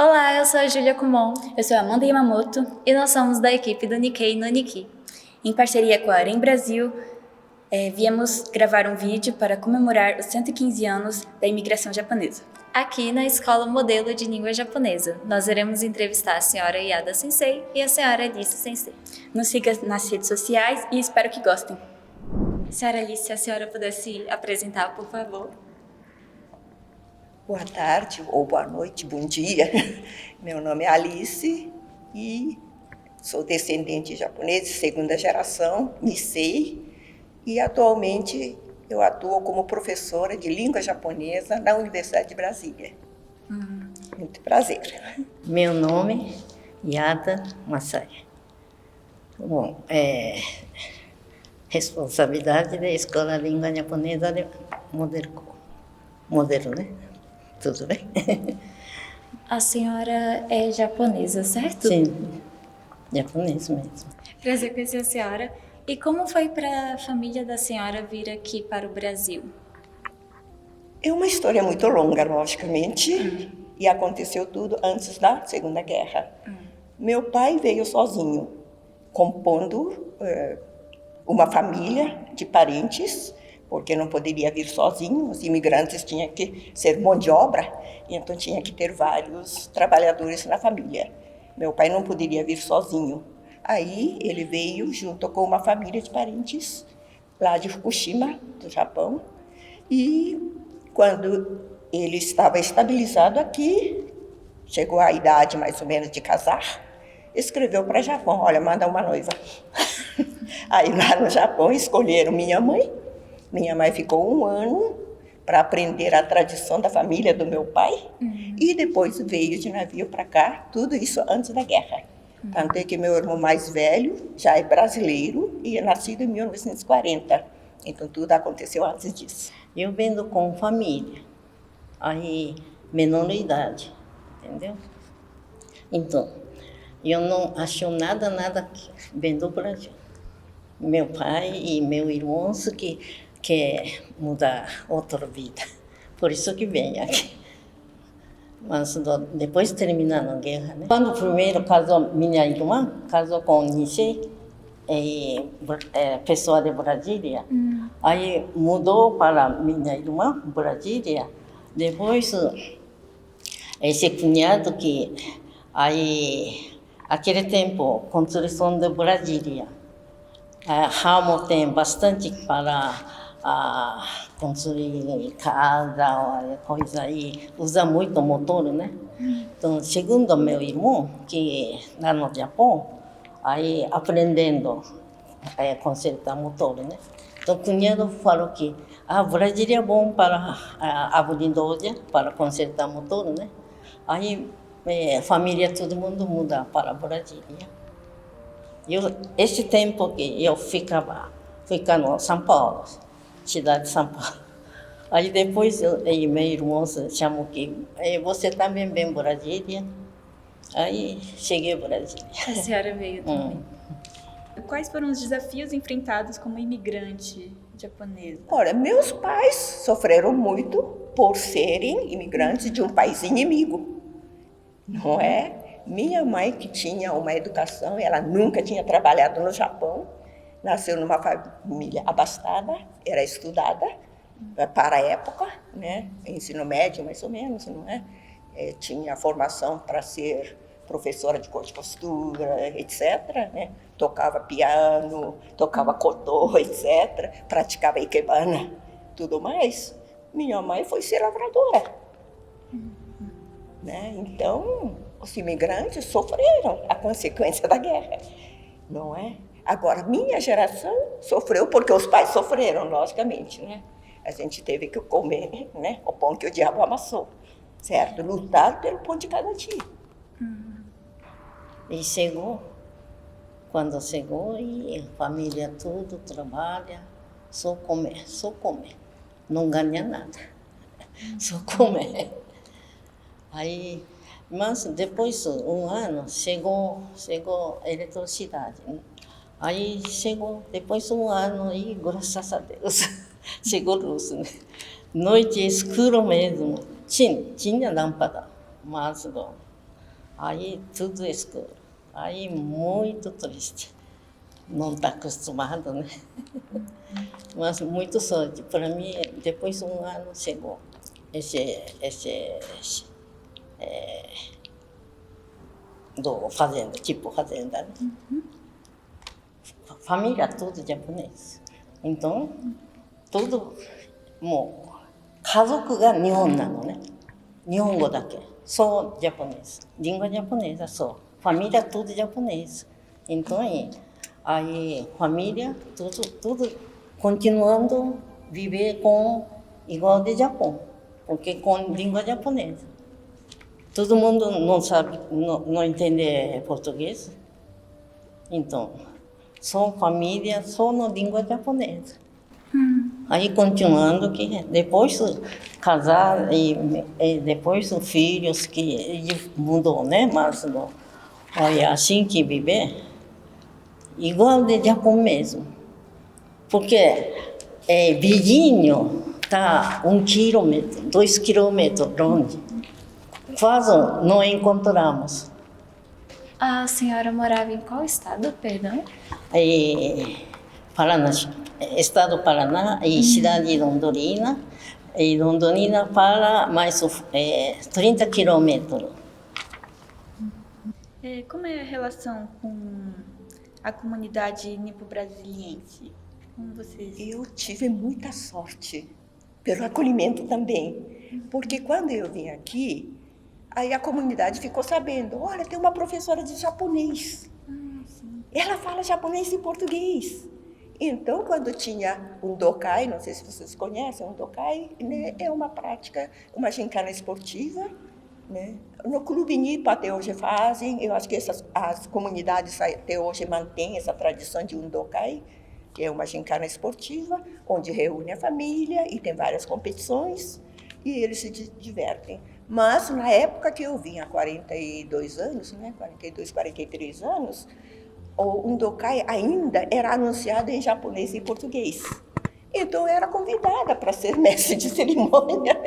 Olá, eu sou a Júlia Kumon Eu sou Amanda Yamamoto. e nós somos da equipe do Nikkei no Nikki. Em parceria com a Arém Brasil, viemos gravar um vídeo para comemorar os 115 anos da imigração japonesa. Aqui na Escola Modelo de Língua Japonesa, nós iremos entrevistar a senhora Yada Sensei e a senhora Alice Sensei. Nos siga nas redes sociais e espero que gostem. Senhora Alice, se a senhora pudesse apresentar, por favor. Boa tarde, ou boa noite, bom dia. Meu nome é Alice e sou descendente de japonês de segunda geração, Nisei, e atualmente eu atuo como professora de língua japonesa na Universidade de Brasília. Muito prazer. Meu nome é Yada Masaya. Bom, responsabilidade da Escola de Língua Japonesa de modelo, né? Tudo bem? A senhora é japonesa, certo? Sim, japonês mesmo. Prazer conhecer a senhora. E como foi para a família da senhora vir aqui para o Brasil? É uma história muito longa, logicamente, e aconteceu tudo antes da Segunda Guerra. Meu pai veio sozinho, compondo uma família de parentes, porque não poderia vir sozinho, os imigrantes tinham que ser mão de obra, então tinha que ter vários trabalhadores na família. Meu pai não poderia vir sozinho. Aí ele veio junto com uma família de parentes lá de Fukushima, do Japão, e quando ele estava estabilizado aqui, chegou à idade mais ou menos de casar, escreveu para o Japão, olha, manda uma noiva. Aí lá no Japão escolheram minha mãe. Minha mãe ficou 1 ano para aprender a tradição da família do meu pai e depois veio de navio para cá, tudo isso antes da guerra. Tanto é que meu irmão mais velho já é brasileiro e é nascido em 1940. Então tudo aconteceu antes disso. Eu vendo com família, aí menor idade, entendeu? Então, eu não acho nada que vendo o Brasil. Meu pai e meu irmão que quer mudar outra vida, por isso que vem aqui. Mas depois terminando a guerra, né? Quando primeiro casou minha irmã, casou com Nisei, pessoa de Brasília, aí mudou para minha irmã, Brasília, depois esse cunhado que, aí, aquele tempo, construção de Brasília, ramo tem bastante para construir casa, coisa aí, usa muito motor, né? Então, segundo meu irmão, que lá no Japão, aí aprendendo consertar motor, né? Então, o cunhado falou que Brasília é bom para abrir loja, para consertar motor, né? Aí, família, todo mundo muda para Brasília. Esse tempo que eu ficava no São Paulo, cidade de São Paulo. Aí depois meu irmão chamou que você também vem Brasília. Aí cheguei a Brasília. A senhora veio também. Quais foram os desafios enfrentados como imigrante japonesa? Olha, meus pais sofreram muito por serem imigrantes de um país inimigo, não é? Minha mãe, que tinha uma educação, ela nunca tinha trabalhado no Japão, nasceu numa família abastada, era estudada para a época, né? Ensino médio mais ou menos, não é? Tinha formação para ser professora de corte e costura, etc., né? Tocava piano, tocava koto, etc., praticava ikebana, tudo mais. Minha mãe foi ser lavradora, né? Então, os imigrantes sofreram a consequência da guerra, não é? Agora, minha geração sofreu porque os pais sofreram, logicamente, né? A gente teve que comer, né, o pão que o diabo amassou, certo? Lutar pelo pão de cada dia. E quando chegou, e a família tudo trabalha, só comer, não ganha nada, só comer. Aí, mas depois 1 ano, chegou a eletricidade, né? Aí chegou, depois de 1 ano, e graças a Deus, chegou luz, né? Noite escuro mesmo, tinha lâmpada, mas Aí tudo escuro. Aí muito triste. Não está acostumado, né? Mas muito sorte. Para mim, depois de um ano chegou do fazenda, tipo fazenda, né? Família tudo japonês. Então, tudo, もう家族が日本なのね。日本語だけ。Só japonês. Língua japonesa só. Família tudo japonês. Então, aí família tudo continuando viver com igual de Japão, porque com língua japonesa. Todo mundo não sabe, não entende português. Então, só família, só na língua japonesa. Aí continuando que depois casar e depois os filhos que mudou, né? Mas não, olha, assim que viver, igual de Japão mesmo. Porque vizinho está 1 quilômetro, 2 quilômetros longe. Quase não encontramos. A senhora morava em qual estado, perdão? Paraná, estado do Paraná e cidade de Londrina. E Londrina para mais 30 quilômetros. Como é a relação com a comunidade nipo-brasiliense? Como vocês... Eu tive muita sorte, pelo acolhimento também. Porque quando eu vim aqui, aí a comunidade ficou sabendo, olha, tem uma professora de japonês. Ela fala japonês e português. Então, quando tinha um dokai, não sei se vocês conhecem, um dokai, né, é uma prática, uma gincana esportiva, né? No Clube Nipo até hoje fazem, eu acho que as comunidades até hoje mantêm essa tradição de um dokai, que é uma gincana esportiva, onde reúne a família e tem várias competições e eles se divertem. Mas na época que eu vim, há 42 anos, né, 42, 43 anos, o Undokai ainda era anunciado em japonês e português. Então, eu era convidada para ser mestre de cerimônia,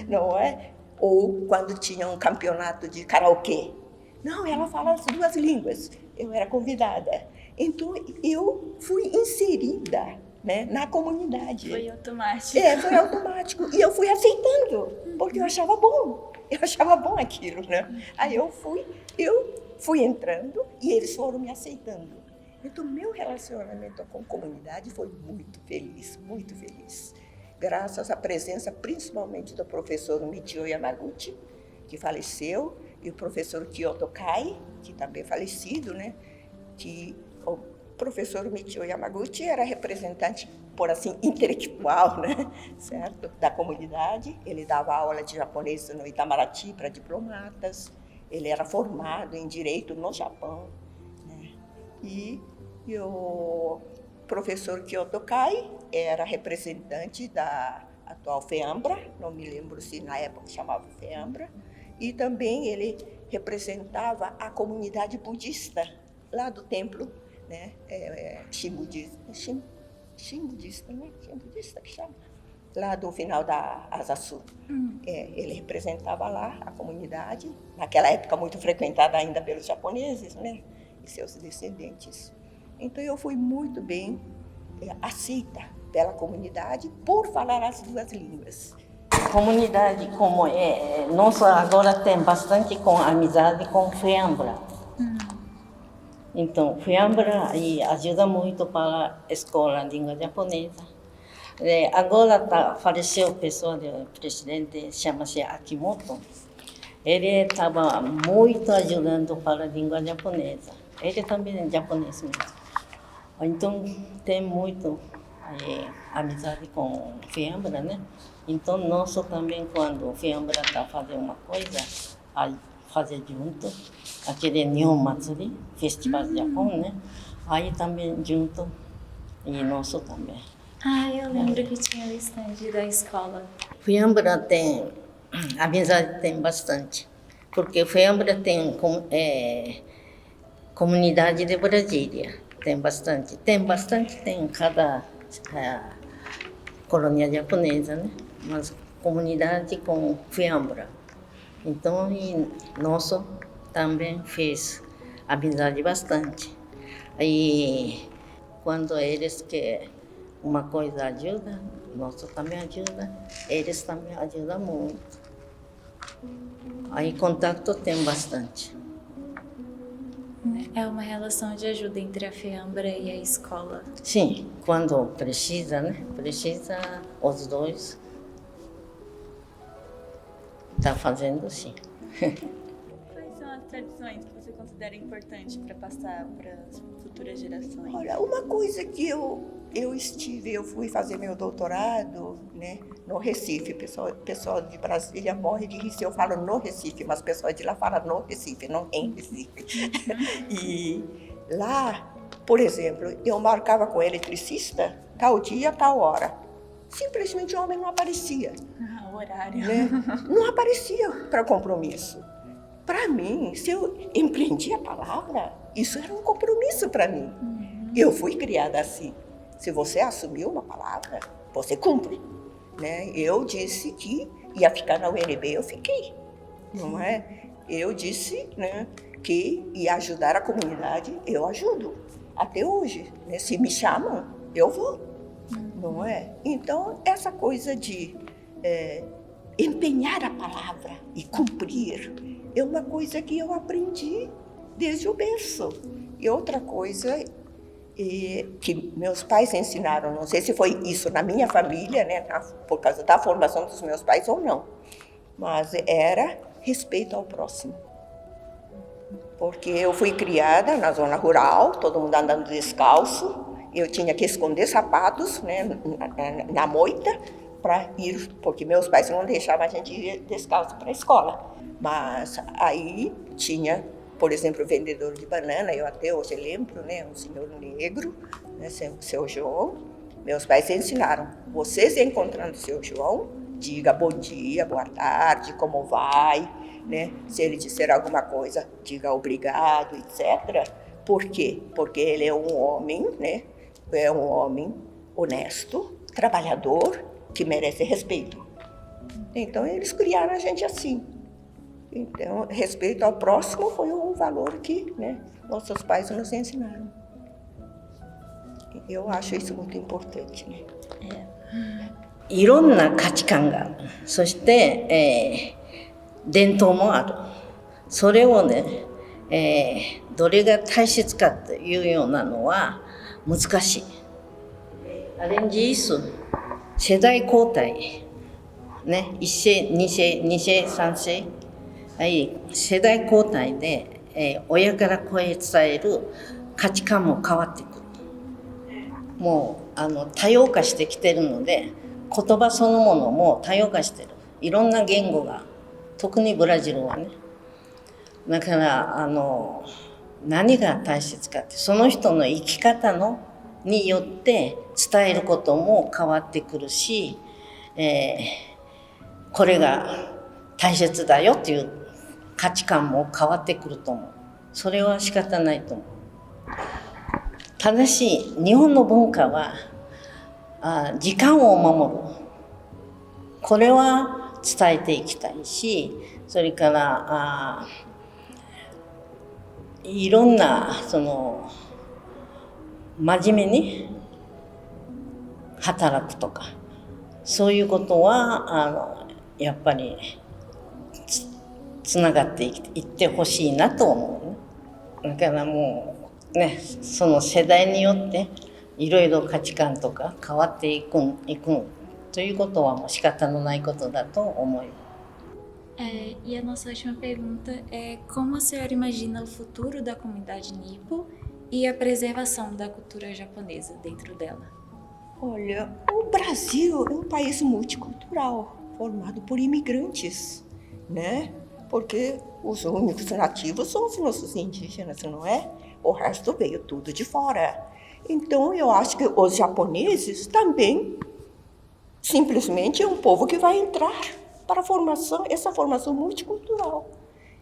não é? Ou quando tinha um campeonato de karaokê. Não, ela fala as 2 línguas. Eu era convidada. Então, eu fui inserida, né, na comunidade. Foi automático. Foi automático. E eu fui aceitando, porque eu achava bom. Eu achava bom aquilo, né? Aí eu fui entrando e eles foram me aceitando. Então, meu relacionamento com a comunidade foi muito feliz, graças à presença principalmente do professor Michio Yamaguchi, que faleceu, e o professor Kyoto Kai, que também é falecido, né? Que o professor Michio Yamaguchi era representante, por assim, intelectual, né? Certo? Da comunidade. Ele dava aula de japonês no Itamaraty para diplomatas. Ele era formado em Direito no Japão, né? E o professor Kyoto Kai era representante da atual FEAMBRA, não me lembro se na época chamava FEAMBRA, e também ele representava a comunidade budista lá do templo, né? Shinbudista, né? Shinbudista que chama? Lá do final da Asa Sul. Ele representava lá a comunidade, naquela época muito frequentada ainda pelos japoneses, né? E seus descendentes. Então eu fui muito bem aceita pela comunidade por falar as 2 línguas. Comunidade como nossa agora tem bastante com amizade com FEAMBRA. Então, FEAMBRA ajuda muito para a escola de língua japonesa. Agora faleceu a pessoa do presidente, chama-se Akimoto. Ele estava muito ajudando para a língua japonesa. Ele também é japonês mesmo. Então, tem muito amizade com FEAMBRA, né? Então, nós também, quando FEAMBRA está fazendo uma coisa, aí fazer junto, aquele Nihon Matsuri, Festival do Japão, né? Aí também junto, e nós também. Eu lembro que tinha o stand da escola. FEAMBRA tem, amizade tem bastante, porque FEAMBRA tem comunidade de Brasília. Tem bastante, tem cada colônia japonesa, né? Mas comunidade com FEAMBRA. Então, nós também fez amizade bastante. E quando eles querem uma coisa ajuda, nós também ajuda, eles também ajudam muito. Aí contato tem bastante. É uma relação de ajuda entre a FEAMBRA e a escola. Sim, quando precisa, né? Precisa os dois. Tá fazendo sim. Quais são as tradições que você considera importantes para passar para as futuras gerações? Olha, uma coisa que eu fui fazer meu doutorado, né, no Recife. Pessoal de Brasília morre de rir se eu falo no Recife, mas o pessoal de lá fala no Recife, não em Recife. E lá, por exemplo, eu marcava com o eletricista tal dia, tal hora. Simplesmente o homem não aparecia. O horário. Né? Não aparecia para compromisso. Para mim, se eu empreendi a palavra, isso era um compromisso para mim. Eu fui criada assim. Se você assumiu uma palavra, você cumpre. Né? Eu disse que ia ficar na UNB, eu fiquei. Não é? Eu disse, né, que ia ajudar a comunidade, eu ajudo. Até hoje, né? Se me chamam, eu vou. Não é? Então, essa coisa de empenhar a palavra e cumprir é uma coisa que eu aprendi desde o berço. E outra coisa que meus pais ensinaram, não sei se foi isso na minha família, né, por causa da formação dos meus pais ou não, mas era respeito ao próximo. Porque eu fui criada na zona rural, todo mundo andando descalço, eu tinha que esconder sapatos, né, na moita para ir, porque meus pais não deixavam a gente ir descalço para a escola. Mas aí tinha, por exemplo, o vendedor de banana, eu até hoje lembro, né, um senhor negro, né, seu João. Meus pais ensinaram, vocês encontrando o seu João, diga bom dia, boa tarde, como vai, né? Se ele disser alguma coisa, diga obrigado, etc. Por quê? Porque ele é um homem, né? É um homem honesto, trabalhador, que merece respeito. Então, eles criaram a gente assim. Então, respeito ao próximo foi um valor que, né, nossos pais nos ensinaram. Eu acho isso muito importante, né? いろんな価値観がある。そして、伝統もある。それをね、どれが大切かというようなのは難しい。アレンジイス、世代交代、ね、1世、2世、2世、3世、はい、世代交代で、親から子へ伝える価値観も変わってくる。もう多様化してきてるので、言葉そのものも多様化してる。いろんな言語が、特にブラジルはね。だから何が大切かって、その人の生き方によって伝えることも変わってくるし、これが大切だよっていう価値観も変わってくると思う。それは仕方ないと思う。ただし日本の文化は時間を守る。これは伝えていきたいし、それからいろんな真面目に働くとか、そういうことはやっぱりつながっていってほしいなと思うね。だからもうね、その世代によっていろいろ価値観とか変わっていくということはもう仕方のないことだと思います。E a nossa última pergunta é como a senhora imagina o futuro da comunidade nipo e a preservação da cultura japonesa dentro dela? Olha, o Brasil é um país multicultural, formado por imigrantes, né? Porque os únicos nativos são os nossos indígenas, não é? O resto veio tudo de fora. Então, eu acho que os japoneses também, simplesmente, é um povo que vai entrar para essa formação multicultural.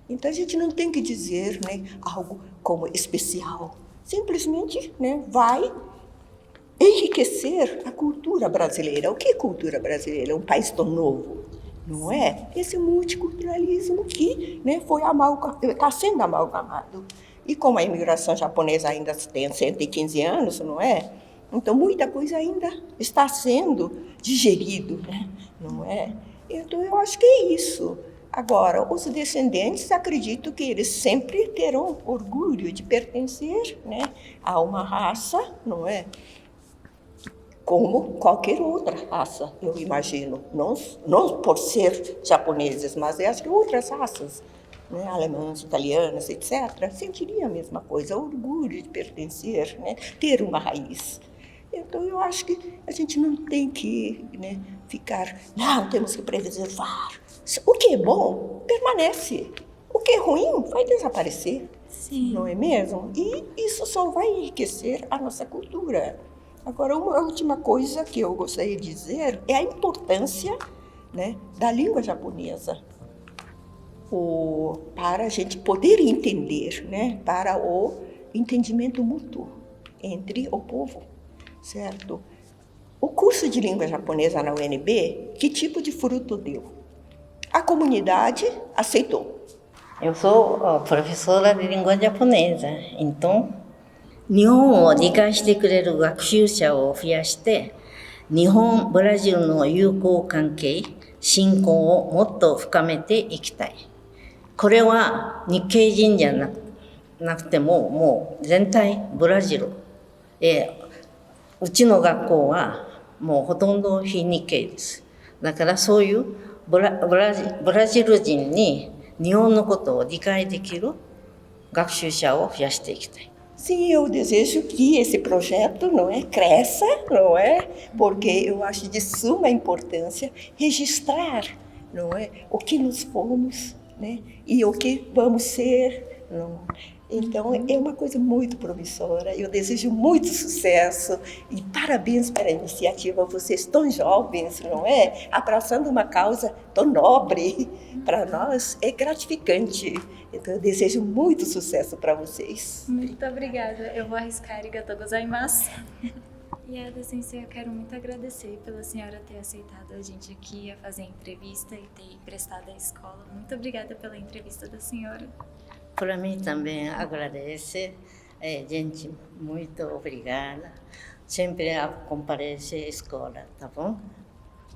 Então, a gente não tem que dizer, né, algo como especial. Simplesmente, né, vai enriquecer a cultura brasileira. O que é cultura brasileira? É um país tão novo. não é? Esse multiculturalismo que, né, está sendo amalgamado. E como a imigração japonesa ainda tem 115 anos, não é? Então, muita coisa ainda está sendo digerido, né? Não é? Então, eu acho que é isso. Agora, os descendentes, acredito que eles sempre terão orgulho de pertencer, né, a uma raça, não é? Como qualquer outra raça, eu imagino. Não por ser japoneses, mas eu acho que outras raças, né, alemãs, italianas, etc., sentiriam a mesma coisa, orgulho de pertencer, né, ter uma raiz. Então, eu acho que a gente não tem que, né, ficar, não, temos que preservar. O que é bom, permanece. O que é ruim, vai desaparecer. Sim. Não é mesmo? E isso só vai enriquecer a nossa cultura. Agora, uma última coisa que eu gostaria de dizer é a importância, né, da língua japonesa para a gente poder entender, né, para o entendimento mútuo entre o povo, certo? O curso de língua japonesa na UNB, que tipo de fruto deu? A comunidade aceitou. Eu sou professora de língua japonesa, então, 日本を理解してくれる学習者を増やして、日本・ブラジルの友好関係、親交をもっと深めていきたい。これは日系人じゃなくても、もう全体ブラジル。うちの学校はもうほとんど非日系です。だからそういうブラジル人に日本のことを理解できる学習者を増やしていきたい。Sim, eu desejo que esse projeto, não é, cresça, não é? Porque eu acho de suma importância registrar, não é, o que nós fomos, né, e o que vamos ser, não. Então, é uma coisa muito promissora. Eu desejo muito sucesso e parabéns pela iniciativa. Vocês tão jovens, não é? Abraçando uma causa tão nobre. Para nós é gratificante. Então, eu desejo muito sucesso para vocês. Muito obrigada. Eu vou arriscar arigatou gozaimasu. Yada Sensei, eu quero muito agradecer pela senhora ter aceitado a gente aqui a fazer a entrevista e ter prestado a escola. Muito obrigada pela entrevista da senhora. Para mim também agradeço, gente, muito obrigada. Sempre comparece à escola, tá bom?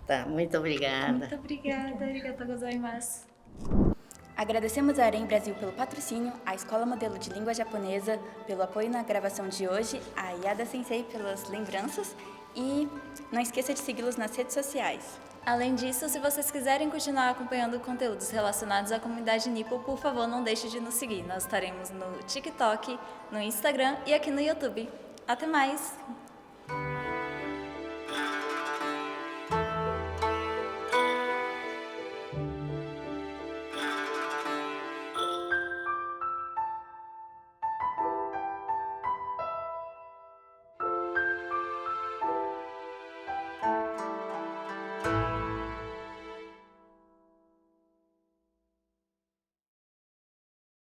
Tá, muito obrigada. Muito obrigada, arigatou gozaimasu. Agradecemos a Arém Brasil pelo patrocínio, a Escola Modelo de Língua Japonesa pelo apoio na gravação de hoje, a Yada Sensei pelas lembranças e não esqueça de segui-los nas redes sociais. Além disso, se vocês quiserem continuar acompanhando conteúdos relacionados à comunidade Nipo, por favor, não deixe de nos seguir. Nós estaremos no TikTok, no Instagram e aqui no YouTube. Até mais!